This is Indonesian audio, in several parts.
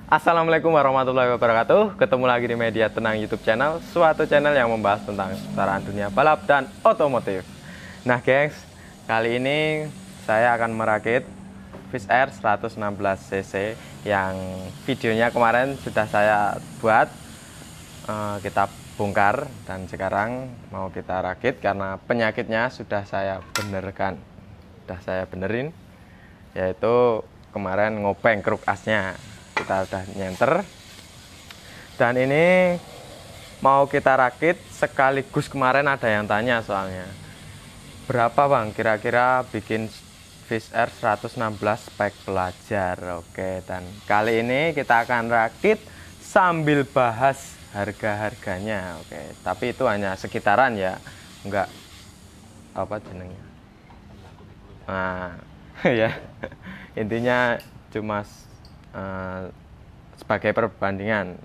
Assalamualaikum warahmatullahi wabarakatuh. Ketemu lagi di Media Tenang YouTube channel, suatu channel yang membahas tentang seputaran dunia balap dan otomotif. Nah gengs, kali ini saya akan merakit Fish Air 116cc yang videonya kemarin sudah saya buat, kita bongkar dan sekarang mau kita rakit karena penyakitnya sudah saya benerin, yaitu kemarin ngopeng kruk asnya. Kita udah nyenter dan ini mau kita rakit sekaligus. Kemarin ada yang tanya soalnya, berapa bang kira-kira bikin Fish Air 116 spek pelajar. Oke, dan kali ini kita akan rakit sambil bahas harga-harganya. Oke, tapi itu hanya sekitaran ya, enggak apa jenengnya. Nah ya, intinya cuma sebagai perbandingan.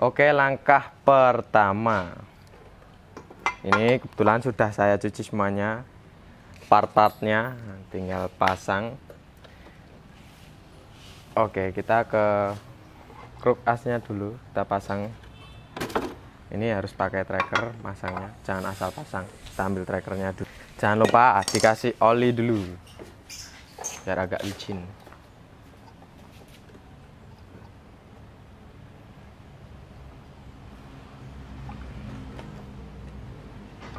Oke, langkah pertama ini kebetulan sudah saya cuci semuanya, part-partnya tinggal pasang. Oke, kita ke kruk asnya dulu, kita pasang. Ini harus pakai tracker masangnya, jangan asal pasang. Kita ambil trackernya dulu, jangan lupa dikasih oli dulu biar agak licin.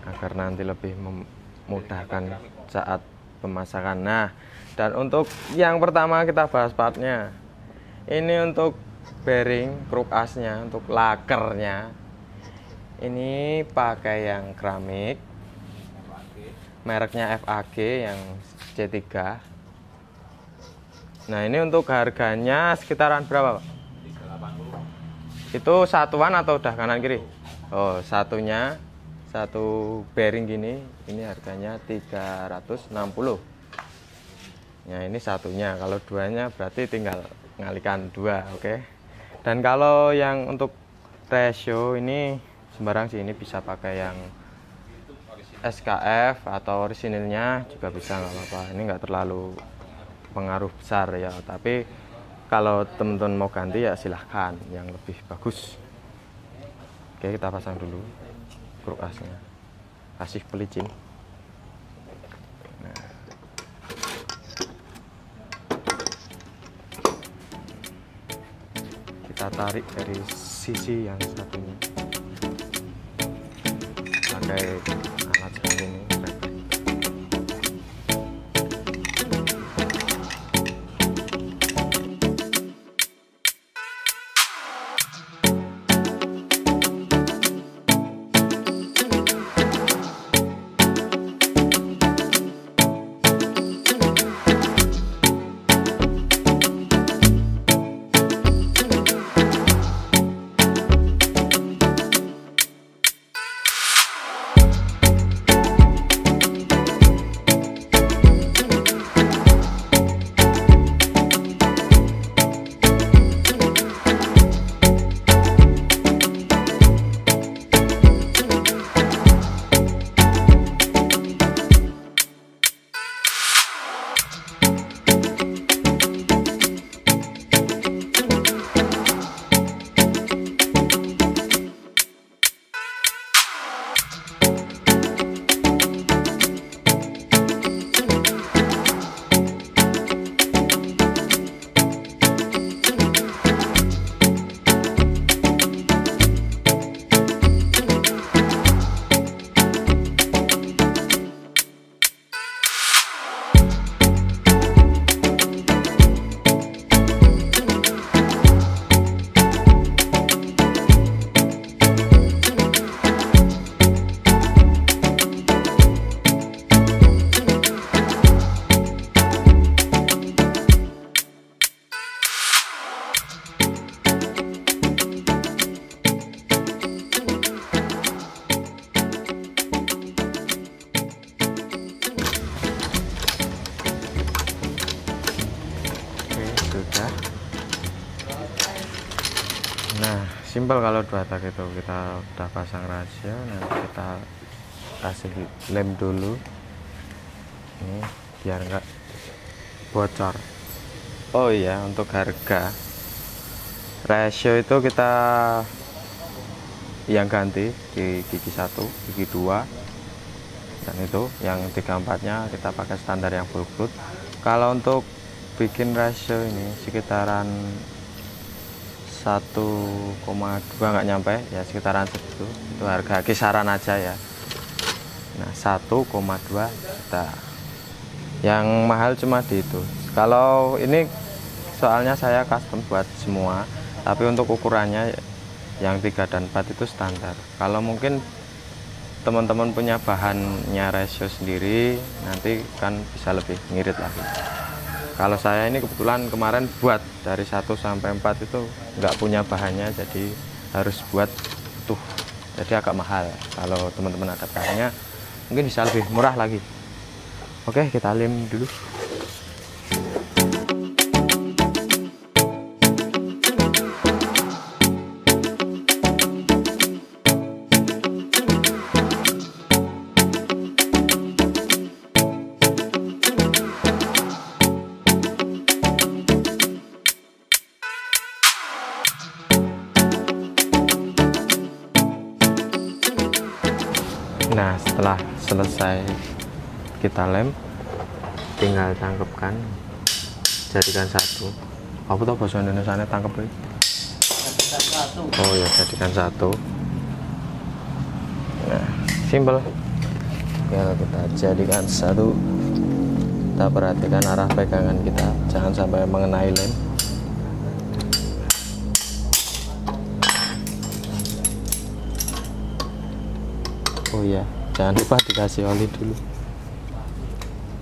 Agar nanti lebih memudahkan saat pemasangan. Nah, dan untuk yang pertama kita bahas partnya. Ini untuk bearing kruk asnya, untuk lakernya. Ini pakai yang keramik, mereknya FAG yang C3. Nah, ini untuk harganya sekitaran berapa, Pak? 380. Itu satuan atau udah kanan kiri? Oh, satunya. Satu bearing gini, ini harganya 360. Nah, ini satunya. Kalau duanya berarti tinggal ngalikan dua, oke. Dan kalau yang untuk ratio ini sembarang sih, ini bisa pakai yang SKF atau orisinilnya juga bisa, nggak apa-apa. Ini nggak terlalu pengaruh besar ya, tapi kalau teman-teman mau ganti ya silahkan yang lebih bagus. Oke, kita pasang dulu kruk asnya, kasih pelicin. Nah, kita tarik dari sisi yang satunya pakai alat seperti ini. Nah, simpel kalau dua tak itu. Kita udah pasang rasio, nanti kita kasih lem dulu ini biar enggak bocor. Oh iya, untuk harga ratio itu kita yang ganti di gigi 1, gigi 2, dan itu yang 3/4-nya kita pakai standar yang full foot. Kalau untuk bikin ratio ini sekitaran 1,2 nggak nyampe ya, sekitaran segitu. Itu harga kisaran aja ya. Nah 1,2 juta. Yang mahal cuma di itu. Kalau ini soalnya saya custom buat semua, tapi untuk ukurannya yang 3 dan 4 itu standar. Kalau mungkin teman-teman punya bahannya ratio sendiri, nanti kan bisa lebih ngirit lagi. Kalau saya ini kebetulan kemarin buat dari 1 sampai 4 itu nggak punya bahannya, jadi harus buat tuh, jadi agak mahal. Kalau teman-teman ada bahannya mungkin bisa lebih murah lagi. Oke, kita lem dulu. Nah setelah selesai kita lem, tinggal tangkepkan, jadikan satu. Apa tuh bahasa Indonesia tangkep? Oh ya, jadikan satu. Nah simple, ya kita jadikan satu. Kita perhatikan arah pegangan kita, jangan sampai mengenai lem. Oh ya, jangan lupa dikasih oli dulu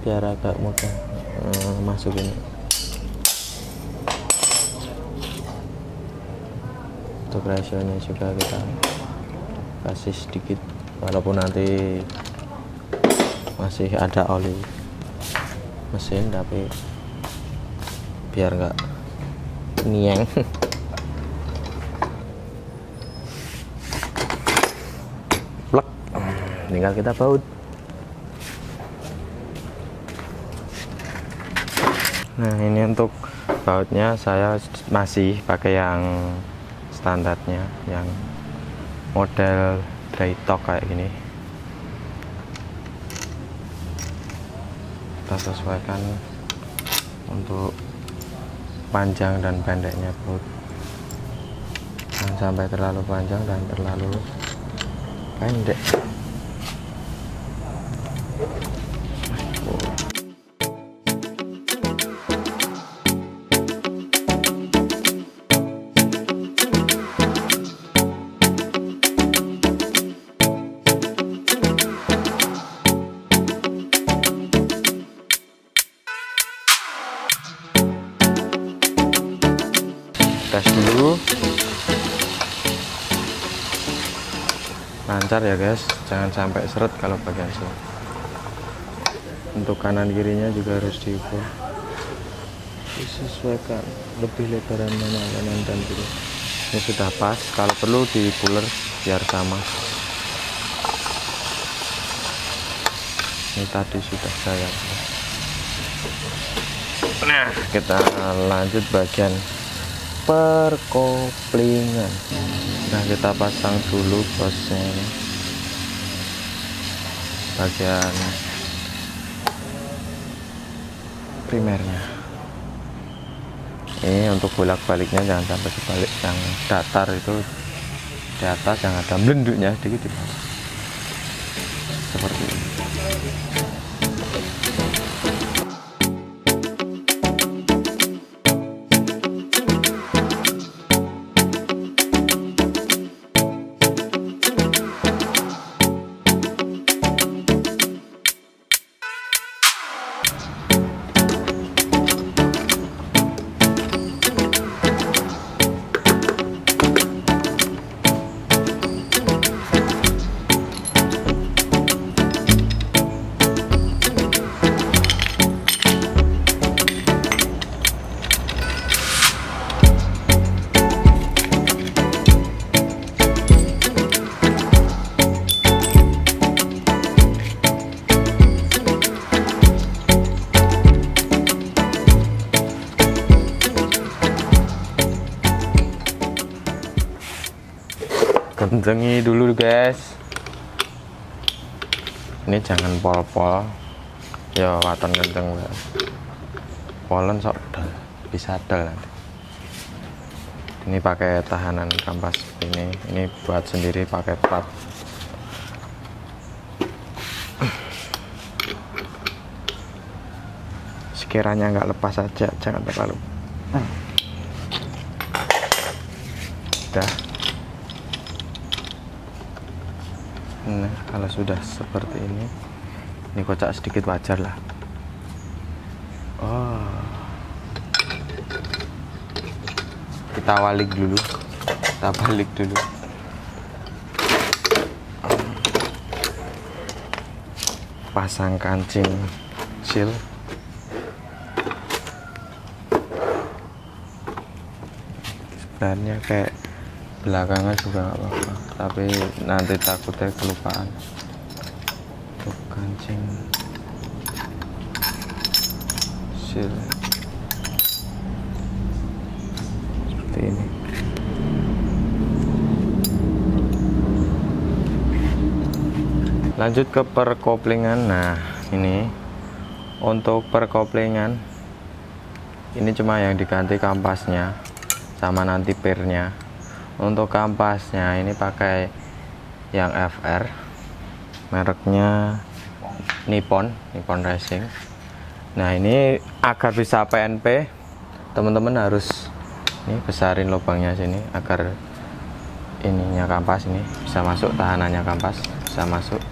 biar agak mudah masukin. Untuk rasionya juga kita kasih sedikit, walaupun nanti masih ada oli mesin, tapi biar nggak nieng. Tinggal kita baut. Nah ini untuk bautnya saya masih pakai yang standarnya, yang model dry torque kayak gini. Kita sesuaikan untuk panjang dan pendeknya baut, jangan sampai terlalu panjang dan terlalu pendek. Tes dulu, lancar ya guys, jangan sampai seret kalau bagian sini. Untuk kanan kirinya juga harus diukur, disesuaikan lebih lebaran mana kanan dan kiri. Ini sudah pas, kalau perlu di puller biar sama. Ini tadi sudah saya. Nah kita lanjut bagian perkoplingan. Nah kita pasang dulu bosnya ini, bagian primernya. Ini untuk bolak baliknya jangan sampai kebalik, yang datar itu di atas, yang ada melenduknya sedikit di bawah, seperti ini. kencengi dulu guys. Ini jangan pol-pol ya, waton kenceng guys. Polen sok dal, bisa dal nanti. Ini pakai tahanan kampas ini buat sendiri pakai plat. Sekiranya nggak lepas saja, jangan terlalu. Udah. Nah, kalau sudah seperti ini kocak sedikit wajar lah. Oh, kita balik dulu, pasang kancing seal. Sebenarnya kayak belakangan juga nggak apa-apa, tapi nanti takutnya kelupaan. Untuk kancing seal seperti ini. Lanjut ke perkoplingan. Nah, ini untuk perkoplingan ini cuma yang diganti kampasnya sama nanti pirnya. Untuk kampasnya ini pakai yang FR, mereknya Nippon Racing. Nah, ini agar bisa PNP teman-teman harus ini besarin lubangnya sini agar ininya kampas ini bisa masuk, tahanannya kampas bisa masuk.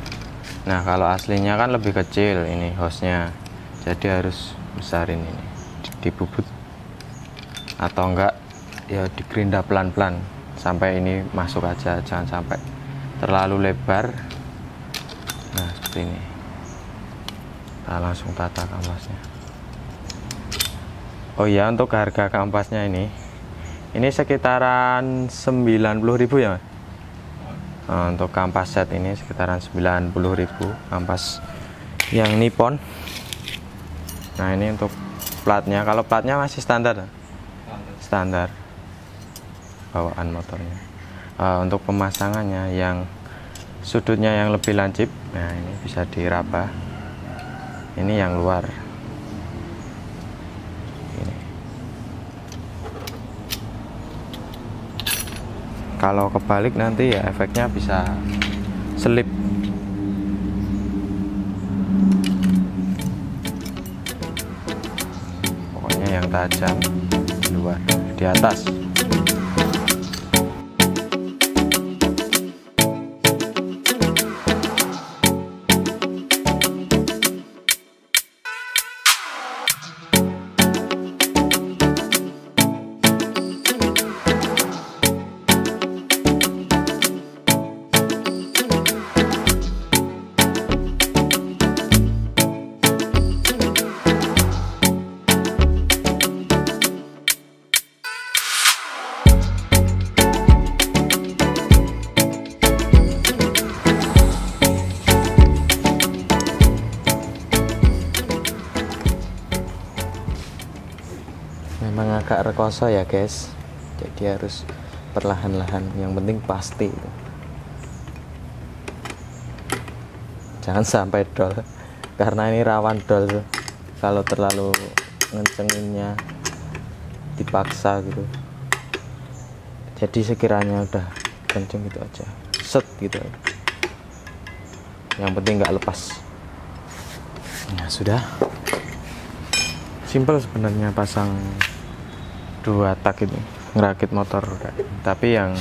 Nah, kalau aslinya kan lebih kecil ini hostnya, jadi harus besarin ini, dibubut atau enggak ya digerinda pelan-pelan sampai ini masuk aja, jangan sampai terlalu lebar. Nah, seperti ini. Kita langsung tata kampasnya. Oh iya, untuk harga kampasnya ini sekitaran 90.000 ya. Nah, untuk kampas set ini sekitaran 90.000 kampas yang Nippon. Nah, ini untuk platnya, kalau platnya masih standar bawaan motornya. Untuk pemasangannya yang sudutnya yang lebih lancip, nah ini bisa diraba. Ini yang luar ini. Kalau kebalik nanti ya efeknya bisa selip. Pokoknya yang tajam di luar, di atas. Memang agak rekoso ya guys, jadi harus perlahan-lahan, yang penting pasti. Jangan sampai dol, karena ini rawan dol tuh. Kalau terlalu ngencenginnya dipaksa gitu, jadi sekiranya udah kenceng gitu aja, set gitu aja. Yang penting nggak lepas. Nah, sudah simple sebenarnya pasang 2 tak itu ngerakit motor, tapi yang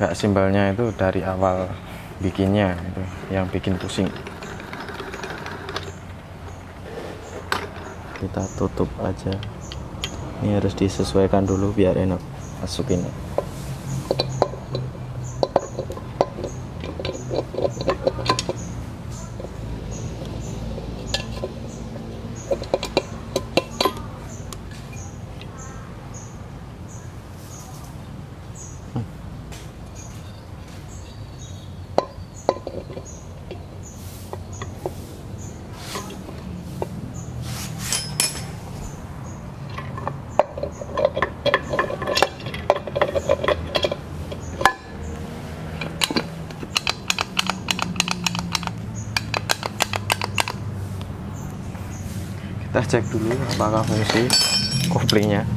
nggak simpelnya itu dari awal bikinnya itu yang bikin pusing. Kita tutup aja, ini harus disesuaikan dulu biar enak masukin. kita cek dulu apakah fungsi koplingnya.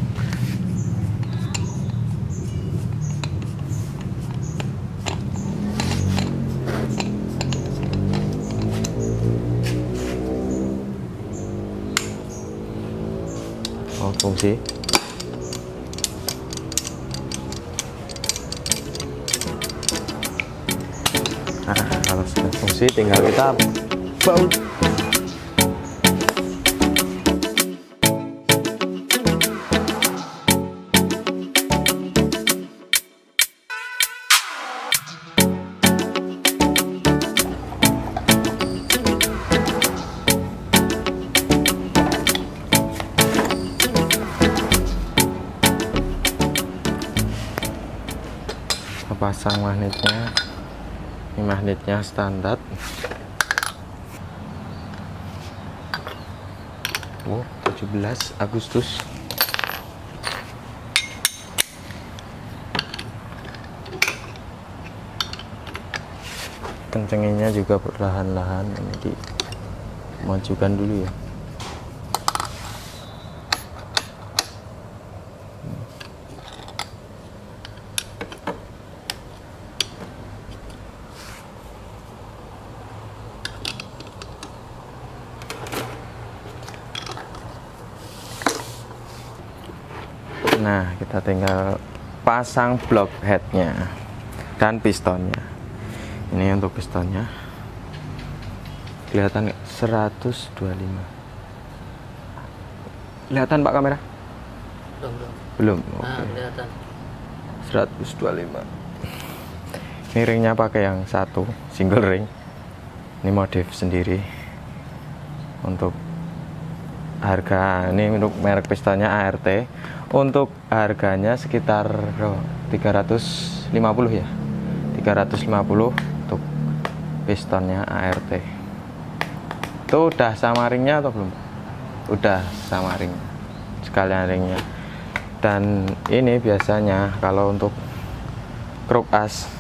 Oh, fungsi. Nah, kalau sudah fungsi tinggal kita baut. Pasang magnetnya. Ini magnetnya standar. Oh, 17 Agustus. Kencenginnya juga perlahan-lahan, ini dimajukan dulu ya. Nah, kita tinggal pasang block headnya dan pistonnya. Ini untuk pistonnya, kelihatan nggak? 125. Kelihatan Pak kamera? Belum. Oke. Kelihatan. 125. Ini ringnya pakai yang satu, single ring. Ini modif sendiri. Untuk harga ini untuk merek pistonnya ART. Untuk harganya sekitar 350 ya. 350 untuk pistonnya ART. Itu udah sama ringnya atau belum? Udah sama ring, sekalian ringnya. Dan ini biasanya kalau untuk kruk as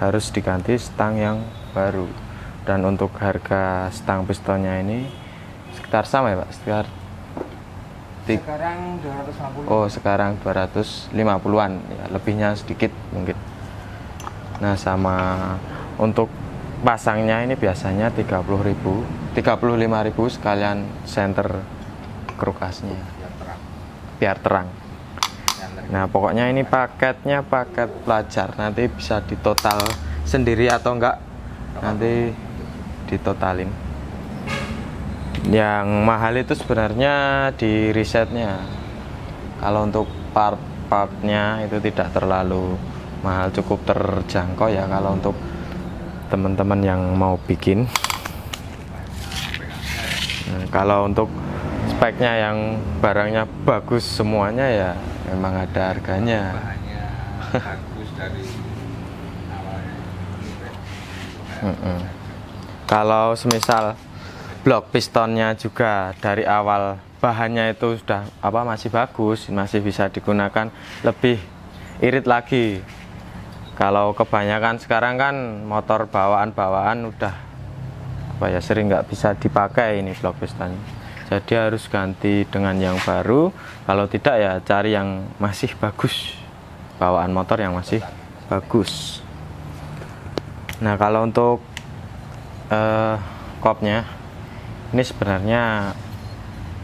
harus diganti stang yang baru. Dan untuk harga stang pistonnya ini sekitar sama ya Pak? Sekarang 250. Oh, sekarang 250-an ya, lebihnya sedikit mungkin. Nah, sama untuk pasangnya ini biasanya 30.000, 35.000 sekalian senter kruk asnya. Biar terang. Nah, pokoknya ini paketnya paket pelajar. Nanti bisa ditotal sendiri atau enggak, nanti ditotalin. Yang mahal itu sebenarnya di risetnya. Kalau untuk part-partnya itu tidak terlalu mahal, cukup terjangkau ya kalau untuk teman-teman yang mau bikin. Nah, kalau untuk speknya yang barangnya bagus semuanya ya memang ada harganya. Bagus dari awalnya. Kalau semisal blok pistonnya juga dari awal bahannya itu sudah masih bagus, masih bisa digunakan, lebih irit lagi. Kalau kebanyakan sekarang kan motor bawaan udah sering nggak bisa dipakai ini blok pistonnya, jadi harus ganti dengan yang baru. Kalau tidak ya cari yang masih bagus, bawaan motor yang masih bagus. Nah, kalau untuk kopnya ini sebenarnya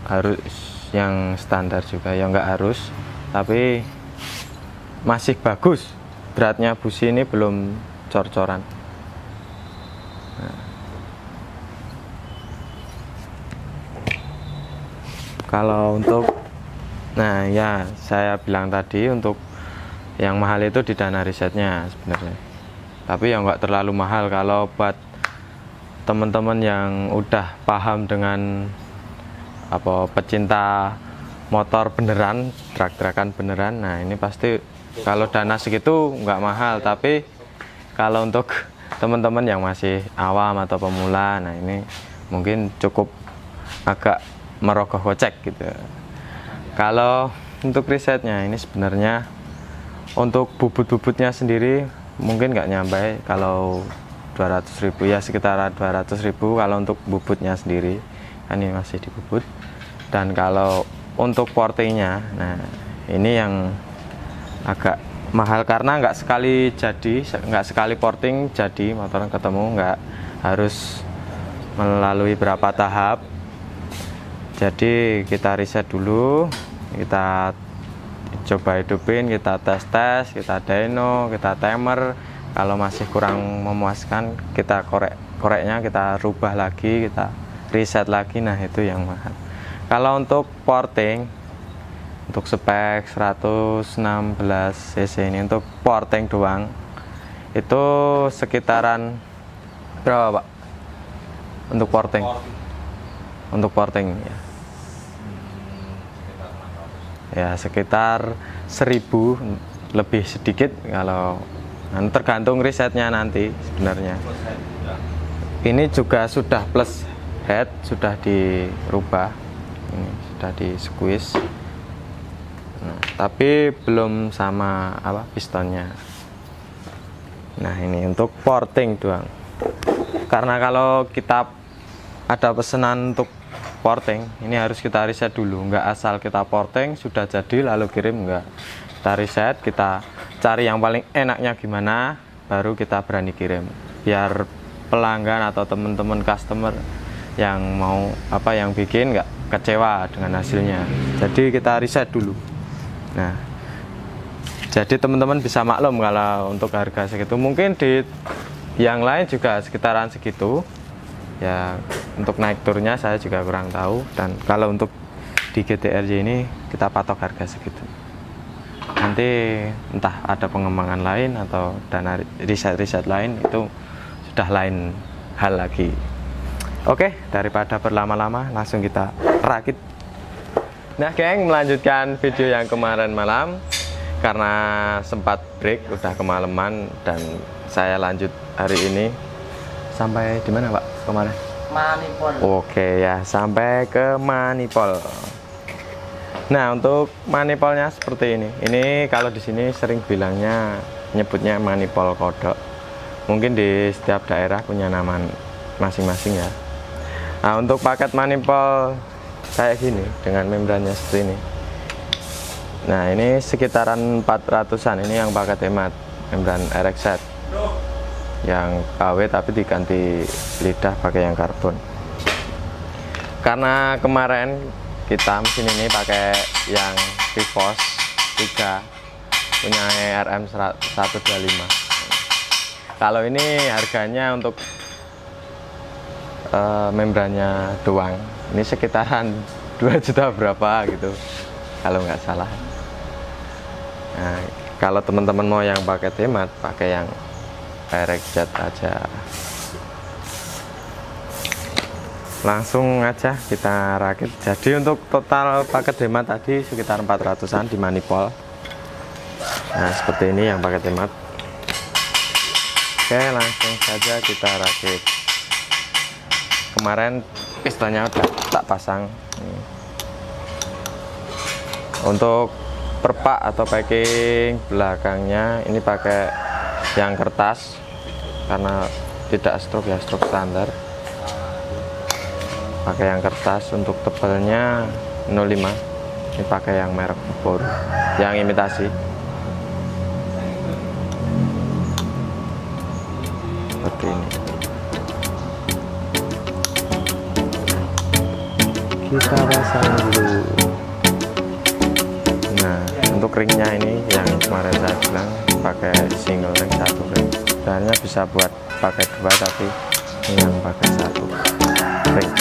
harus yang standar juga ya, nggak harus, tapi masih bagus. Beratnya busi ini belum cor-coran. Nah. Kalau untuk, nah ya saya bilang tadi untuk yang mahal itu di dana risetnya sebenarnya, tapi ya nggak terlalu mahal. Kalau buat teman-teman yang udah paham dengan pecinta motor beneran, truk-trukan beneran, nah ini pasti kalau dana segitu nggak mahal. Tapi kalau untuk teman-teman yang masih awam atau pemula, nah ini mungkin cukup agak merogoh kocek gitu. Kalau untuk risetnya ini sebenarnya untuk bubut-bubutnya sendiri mungkin nggak nyampe kalau 200.000 ya, sekitar 200.000 kalau untuk bubutnya sendiri kan, ini masih dibubut. Dan kalau untuk portingnya, nah ini yang agak mahal karena nggak sekali jadi, nggak sekali porting jadi motor ketemu, nggak harus melalui berapa tahap. Jadi kita riset dulu, kita coba hidupin, kita tes, kita dyno, kita timer. Kalau masih kurang memuaskan, kita koreknya kita rubah lagi, kita riset lagi. Nah itu yang mahal. Kalau untuk porting, untuk spek 116 cc ini untuk porting doang itu sekitaran berapa Pak? Untuk porting? Untuk porting ya sekitar 1000 lebih sedikit, kalau tergantung risetnya nanti sebenarnya. Ini juga sudah plus head, sudah dirubah, ini sudah di squeeze. Nah, tapi belum sama pistonnya. Nah ini untuk porting doang, karena kalau kita ada pesanan untuk porting ini harus kita riset dulu, nggak asal kita porting sudah jadi lalu kirim, nggak. Kita riset, kita cari yang paling enaknya gimana, baru kita berani kirim, biar pelanggan atau teman-teman customer yang mau yang bikin nggak kecewa dengan hasilnya. Jadi kita riset dulu. Nah, jadi teman-teman bisa maklum kalau untuk harga segitu. Mungkin di yang lain juga sekitaran segitu. Ya, untuk naik turnya saya juga kurang tahu. Dan kalau untuk di GTRJ ini kita patok harga segitu. Nanti entah ada pengembangan lain atau dana riset-riset lain, itu sudah lain hal lagi. Oke, daripada berlama-lama langsung kita rakit. Nah geng, melanjutkan video yang kemarin malam karena sempat break, udah kemalaman, dan saya lanjut hari ini. Sampai di mana Pak kemarin? Manipol. Oke ya, sampai ke manipol. Nah untuk manipolnya seperti ini. Ini kalau di sini sering bilangnya, nyebutnya manipol kodok. Mungkin di setiap daerah punya nama masing-masing ya. Nah untuk paket manipol kayak gini dengan membrannya seperti ini. Nah ini sekitaran 400-an, ini yang paket hemat, membran RX-set yang KW tapi diganti lidah pakai yang karbon. Karena kemarin kita mesin ini pakai yang Vivos 3 punya RM 125. Kalau ini harganya untuk membrannya doang ini sekitaran 2 juta berapa gitu kalau nggak salah. Nah, kalau teman-teman mau yang pakai hemat, pakai yang RX-set aja. Langsung aja kita rakit. Jadi untuk total paket hemat tadi sekitar 400-an di manipol. Nah seperti ini yang paket hemat. Oke, langsung saja kita rakit. Kemarin pistonnya udah tak pasang. Untuk perpak atau packing belakangnya ini pakai yang kertas karena tidak stroke ya, stroke standar. Pakai yang kertas. Untuk tebelnya 05. Ini pakai yang merek Bor, yang imitasi. Seperti ini. Kita pasang dulu. Nah untuk ringnya ini yang kemarin saya bilang pakai single ring, 1 ring. Sebenarnya bisa buat pakai 2 tapi ini yang pakai 1 ring.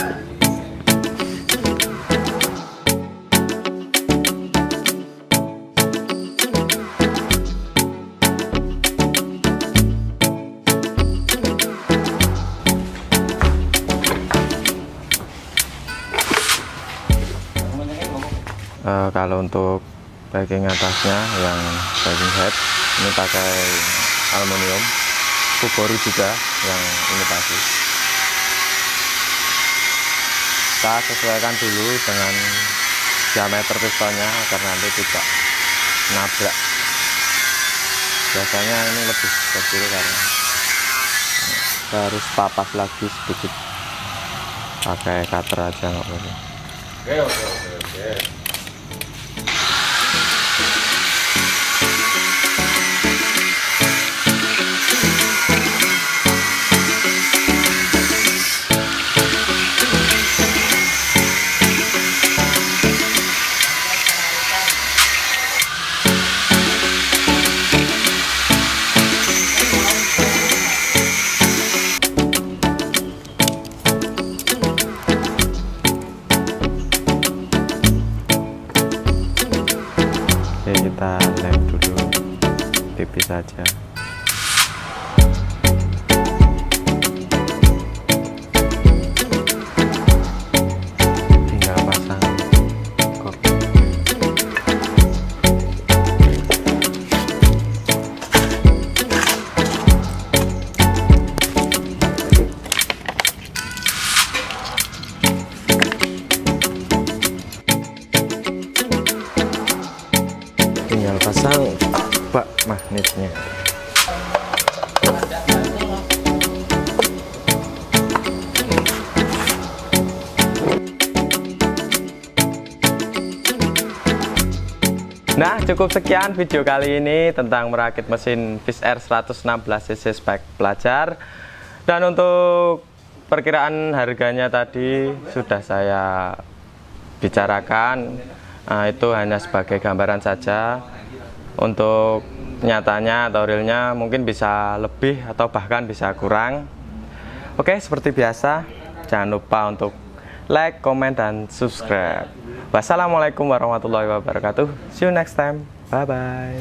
Kalau untuk backing atasnya yang backing head ini pakai aluminium, Subaru juga yang imitasi. Kita sesuaikan dulu dengan diameter pistonnya agar nanti tidak nabrak. Biasanya ini lebih kecil karena kita harus papas lagi sedikit, pakai cutter aja nggak boleh. Oke. Oke, kita lem dulu tipis saja. Tinggal pasang kok. Tinggal pasang bak magnetnya. Nah, cukup sekian video kali ini tentang merakit mesin Wizz Air 116cc spek pelajar. Dan untuk perkiraan harganya tadi sudah saya bicarakan. Nah, itu hanya sebagai gambaran saja. Untuk nyatanya atau realnya mungkin bisa lebih atau bahkan bisa kurang. Oke, seperti biasa, jangan lupa untuk like, komen, dan subscribe. Wassalamualaikum warahmatullahi wabarakatuh. See you next time. Bye-bye.